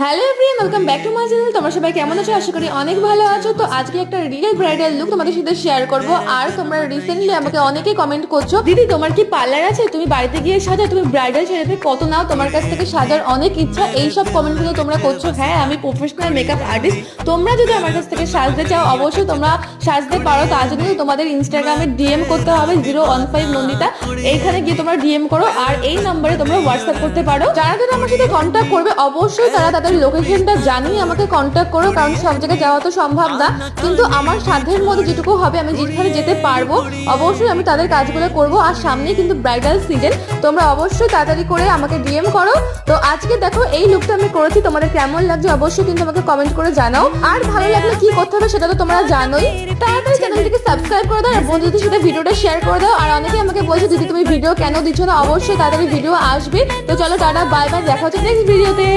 Hello everyone, welcome back to my channel. তোমরা সবাই কেমন আছো? আশা করি অনেক ভালো আছো। তো আজকে একটা রিয়েল ব্রাইডাল লুক তোমাদের সাথে শেয়ার করব। আর তোমরা রিসেন্টলি আমাকে অনেকেই কমেন্ট করছো, দিদি তোমার কি পার্লার আছে, তুমি বাড়িতে গিয়ে সাজাও, তুমি ব্রাইডাল সাজাতে কত নাও, তোমার কাছ থেকে সাজার অনেক ইচ্ছা। এইসব কমেন্টগুলো তোমরা করছো। হ্যাঁ, আমি প্রফেশনাল মেকআপ আর্টিস্ট। তোমরা যদি আমার কাছ থেকে সাজতে চাও অবশ্যই তোমরা সাজতে পারো। তার জন্য তোমাদের ইনস্টাগ্রামে ডিএম করতে হবে 015 নন্দিতা। এইখানে গিয়ে তোমরা ডিএম করো আর এই নাম্বারে তোমরা হোয়াটসঅ্যাপ করতে পারো। যারা যারা আমার সাথে কন্ট্যাক্ট করবে অবশ্যই তারা তাদের লোকেশনটা জানিয়ে আমাকে কন্ট্যাক্ট করো, কারণ সব জায়গায় যাওয়া তো সম্ভব না। কিন্তু আমার সাধ্যের মধ্যে যেটুকু হবে, আমি যেখানে যেতে পারবো অবশ্যই আমি তাদের কাজগুলো করব। আর সামনেই কিন্তু ব্রাইডাল সিজন, তোমরা অবশ্যই তাড়াতাড়ি করে আমাকে ডিএম করো। তো আজকে দেখো এই লুকটা আমি করেছি, তোমাদের কেমন লাগছে অবশ্যই কিন্তু আমাকে কমেন্ট করে জানাও। আর ভালো লাগলে কি করতে হবে সেটা তো তোমরা জানোই। তাড়াতাড়ি চ্যানেলটিকে সাবস্ক্রাইব করে দাও আর বন্ধুদের সাথে ভিডিওটা শেয়ার করে দাও। আর অনেকে আমাকে বলছে দিদি তুমি ভিডিও কেন দিচ্ছ না, অবশ্যই তাড়াতাড়ি ভিডিও আসবে। তো চলো টাটা, বাই বাই, দেখা হচ্ছে নেক্সট ভিডিওতে।